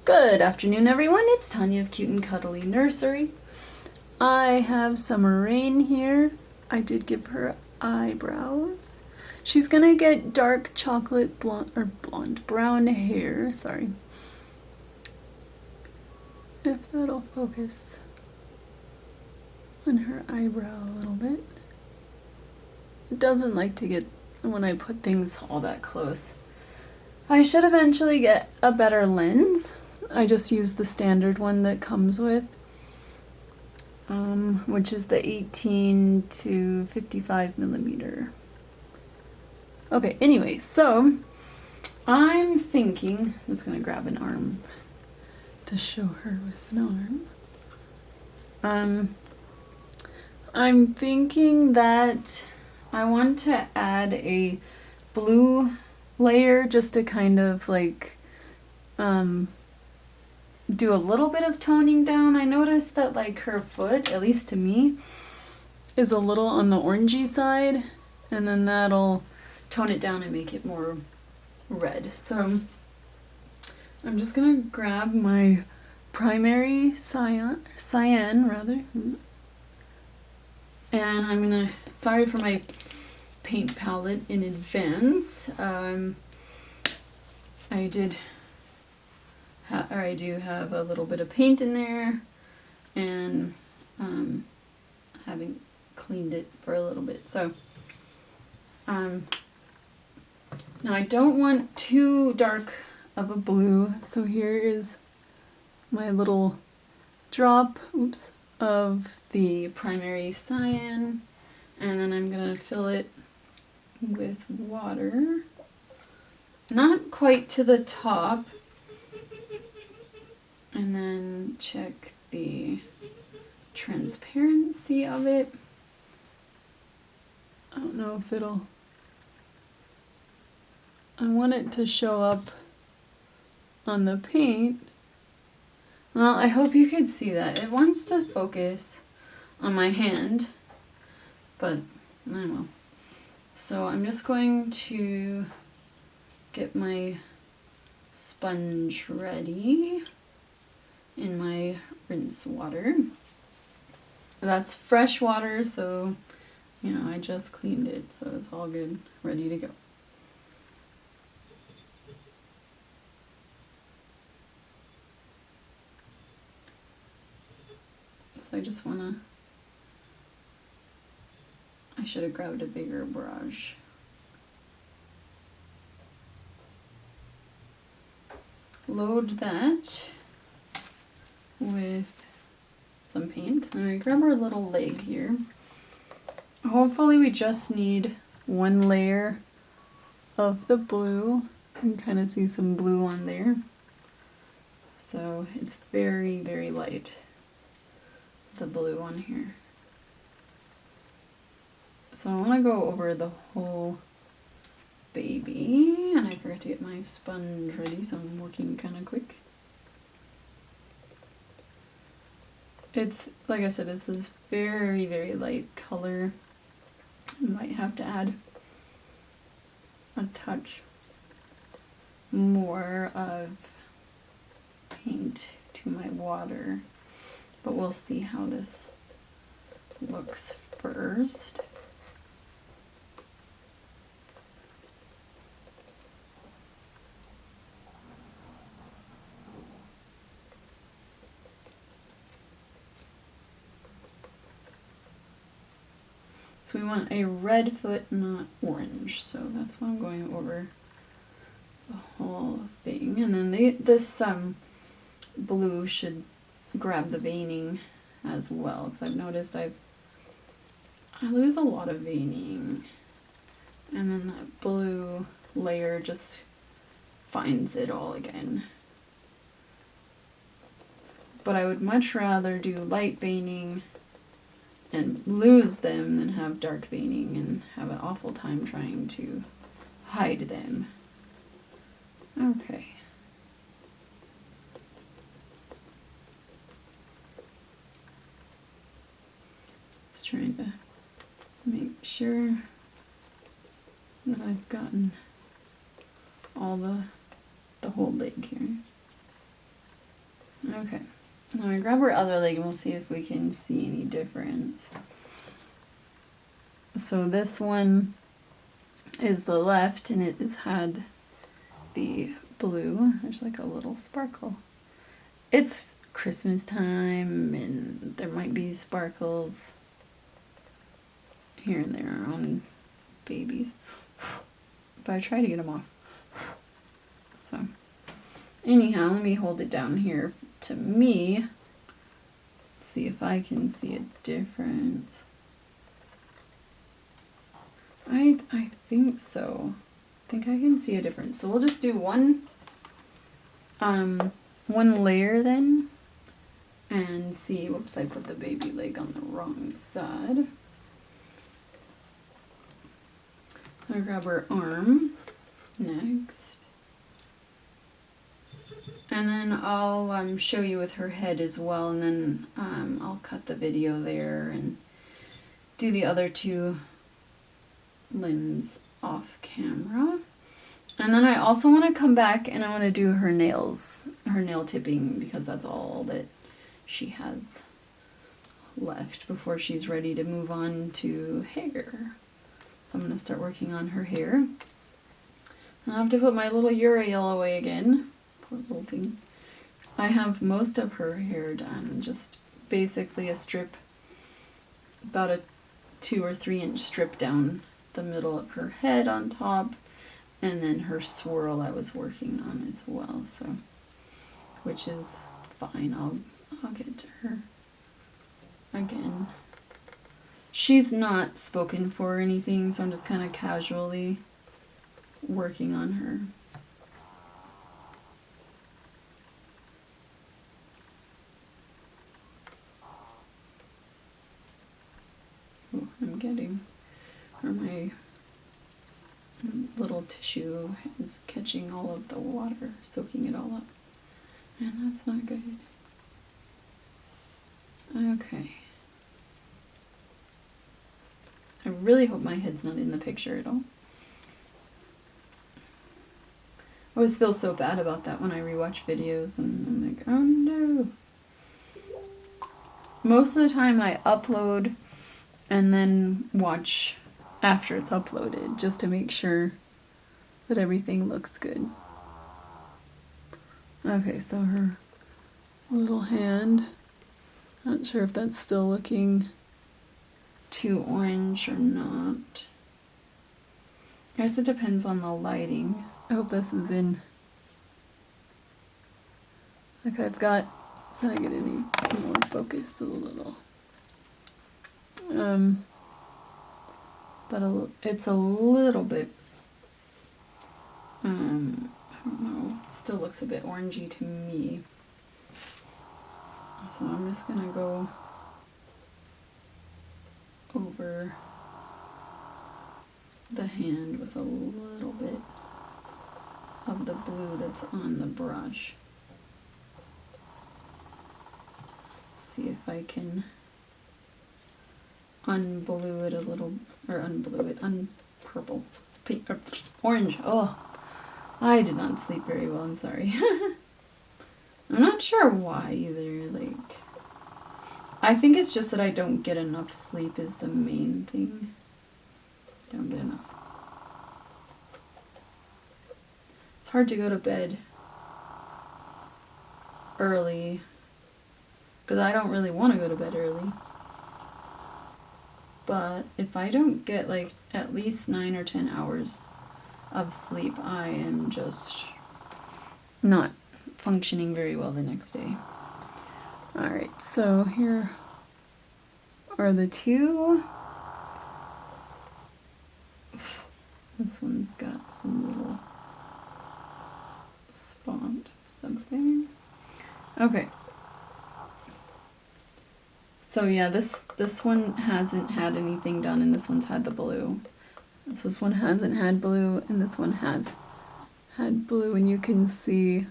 Good afternoon, everyone. It's Tanya of CuteNCuddlyNursery. I have Summer Rain here. I did give her eyebrows. She's gonna get dark chocolate brown hair. Sorry. If that'll focus on her eyebrow a little bit. It doesn't like to get when I put things all that close. I should eventually get a better lens. I just use the standard one that comes with, which is the 18 to 55 millimeter. Okay, anyway, so I'm thinking, I'm just gonna grab an arm to show her with an arm. I'm thinking that I want to add a blue layer just to kind of like do a little bit of toning down. I noticed that like her foot, at least to me, is a little on the orangey side, and then that'll tone it down and make it more red. So I'm just gonna grab my Primary Cyan, and I'm gonna, sorry for my paint palette in advance. I do have a little bit of paint in there, and haven't cleaned it for a little bit. So now I don't want too dark of a blue, so here is my little drop, of the Primary Cyan, and then I'm gonna fill it with water. Not quite to the top. And then check the transparency of it. I don't know if it'll... I want it to show up on the paint. Well, I hope you could see that. It wants to focus on my hand, but I don't know. So I'm just going to get my sponge ready in my rinse water. That's fresh water, so you know, I just cleaned it, so it's all good, ready to go. So I just wanna, I should have grabbed a bigger brush. Load that with some paint. Then we grab our little leg here. Hopefully we just need one layer of the blue. You can kind of see some blue on there. So it's very, very light, the blue on here. So I want to go over the whole baby, and I forgot to get my sponge ready, so I'm working kind of quick. It's, like I said, this is very, very light color. I might have to add a touch more of paint to my water, but we'll see how this looks first. So we want a red foot, not orange. So that's why I'm going over the whole thing. And then this blue should grab the veining as well, because I've noticed I lose a lot of veining. And then that blue layer just finds it all again. But I would much rather do light veining and lose them than have dark veining and have an awful time trying to hide them. Okay. Just trying to make sure that I've gotten all the whole leg here. Okay, I'm gonna grab her other leg and we'll see if we can see any difference. So this one is the left, and it has had the blue. There's like a little sparkle. It's Christmas time and there might be sparkles here and there on babies, but I try to get them off. So anyhow, let me hold it down here to me, see if I can see a difference. I think so. I think I can see a difference. So we'll just do one layer then and see. Whoops, I put the baby leg on the wrong side. I'll grab her arm next. And then I'll show you with her head as well, and then I'll cut the video there and do the other two limbs off camera. And then I also want to come back and I want to do her nails, her nail tipping, because that's all that she has left before she's ready to move on to hair. So I'm going to start working on her hair. I'll have to put my little Uriel away again. Poor little thing. I have most of her hair done, just basically a strip, about a 2 or 3 inch strip down the middle of her head on top, and then her swirl I was working on as well, so, which is fine. I'll get to her again. She's not spoken for or anything, so I'm just kind of casually working on her. Oh, I'm getting, or my little tissue is catching all of the water, soaking it all up, and that's not good. Okay. I really hope my head's not in the picture at all. I always feel so bad about that when I rewatch videos and I'm like, oh no. Most of the time I upload and then watch after it's uploaded, just to make sure that everything looks good. Okay, so her little hand, not sure if that's still looking too orange or not. I guess it depends on the lighting. I hope this is in. Like I've got, so I get any more focus a little. But it's a little bit, I don't know, it still looks a bit orangey to me. So I'm just gonna go over the hand with a little bit of the blue that's on the brush. See if I can unblue it a little, or unblue it, unpurple, pink, or orange. Oh, I did not sleep very well, I'm sorry. I'm not sure why either, like, I think it's just that I don't get enough sleep is the main thing. Don't get enough. It's hard to go to bed early, because I don't really want to go to bed early. But if I don't get like at least 9 or 10 hours of sleep, I am just not functioning very well the next day. Alright, so here are the two. This one's got some little spot of something. Okay. So yeah, this one hasn't had anything done, and this one's had the blue. So this one hasn't had blue, and this one has had blue, and you can see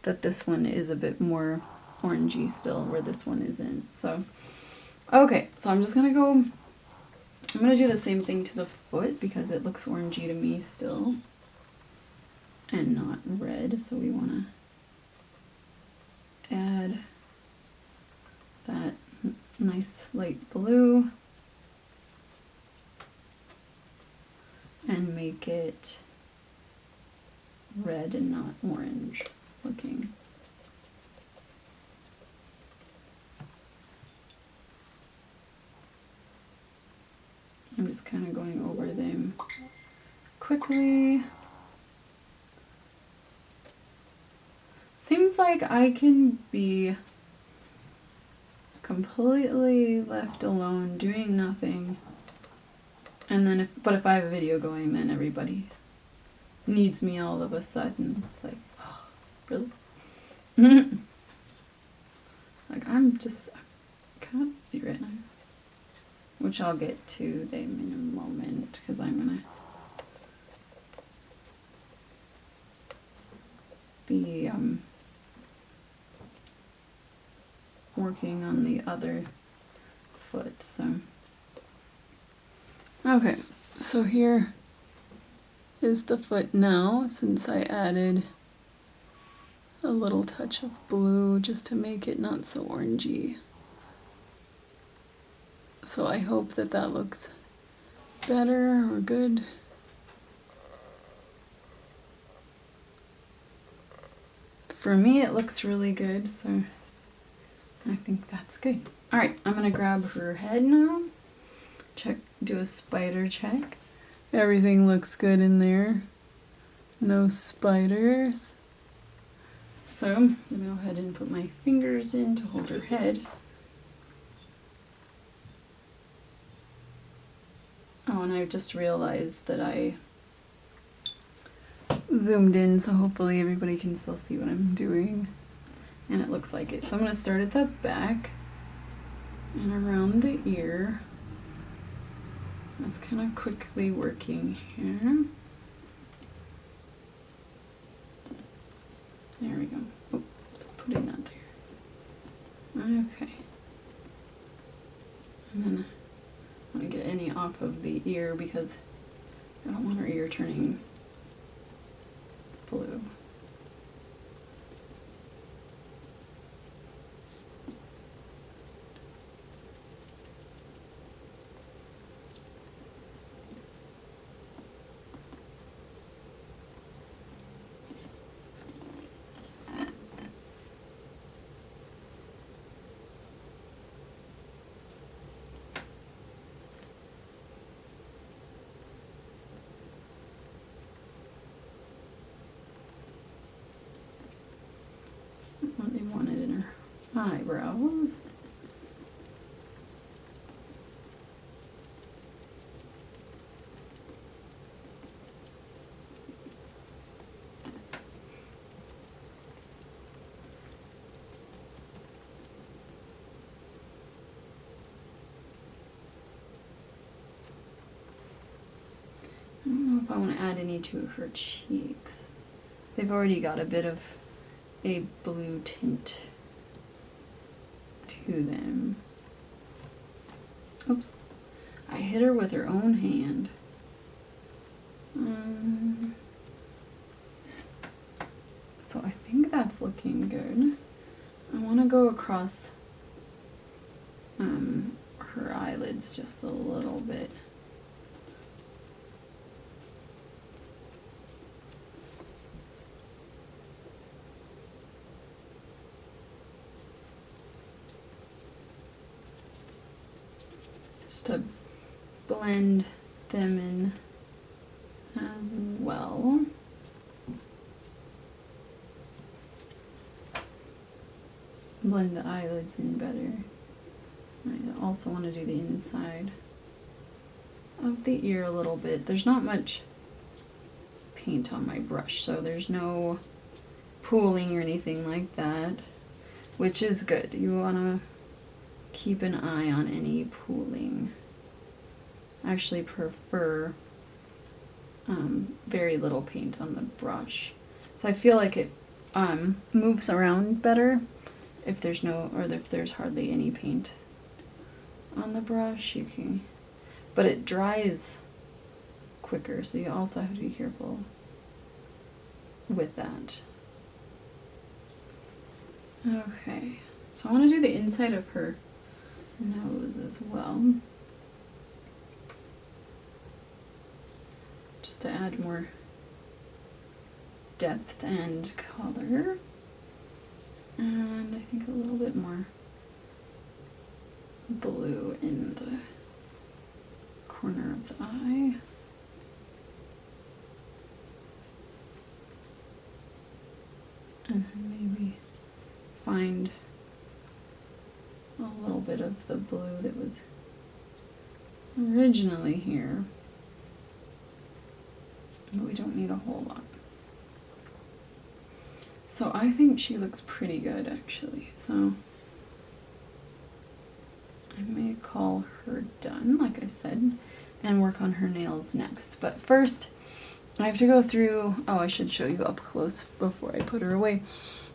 that this one is a bit more orangey still, where this one isn't. So, okay, so I'm just gonna go, I'm gonna do the same thing to the foot because it looks orangey to me still, and not red, so we wanna add nice light blue and make it red and not orange looking. I'm just kind of going over them quickly. Seems like I can be completely left alone doing nothing, and then if I have a video going, then everybody needs me all of a sudden. It's like, oh, really? Like, I'm just kind of busy right now, which I'll get to them in a moment, because I'm gonna be working on the other foot. So okay, so here is the foot now, since I added a little touch of blue just to make it not so orangey. So I hope that that looks better or good. For me, it looks really good, so I think that's good. All right, I'm gonna grab her head now. Do a spider check. Everything looks good in there. No spiders. So I'm gonna go ahead and put my fingers in to hold her head. Oh, and I just realized that I zoomed in, so hopefully everybody can still see what I'm doing. And it looks like it. So I'm going to start at the back and around the ear. Just kind of quickly working here. There we go. Oh, so putting that there. Okay. And then I want to get any off of the ear because I don't want her ear turning blue. What they wanted in her eyebrows. I don't know if I want to add any to her cheeks. They've already got a bit of a blue tint to them. Oops. I hit her with her own hand. So I think that's looking good. I want to go across her eyelids just a little bit. Just to blend them in as well. Blend the eyelids in better. I also want to do the inside of the ear a little bit. There's not much paint on my brush, so there's no pooling or anything like that, which is good. You want to keep an eye on any pooling. I actually prefer very little paint on the brush, so I feel like it moves around better if there's no, or if there's hardly any paint on the brush. You can, but it dries quicker, so you also have to be careful with that. Okay, so I want to do the inside of her nose as well. Just to add more depth and color. And I think a little bit more blue in the corner of the eye. And then maybe find a little bit of the blue that was originally here. But we don't need a whole lot. So I think she looks pretty good actually. So I may call her done, like I said, and work on her nails next. But first, I have to go through, oh, I should show you up close before I put her away.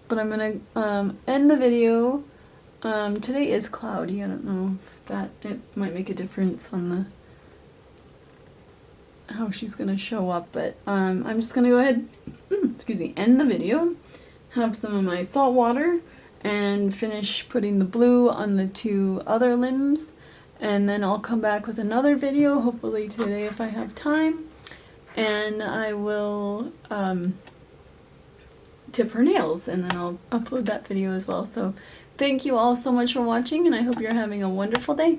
But I'm gonna end the video. Today is cloudy. I don't know if it might make a difference on the how she's gonna show up, but I'm just gonna go ahead, excuse me, end the video, have some of my salt water, and finish putting the blue on the 2 other limbs, and then I'll come back with another video, hopefully today if I have time, and I will tip her nails, and then I'll upload that video as well. So thank you all so much for watching, and I hope you're having a wonderful day.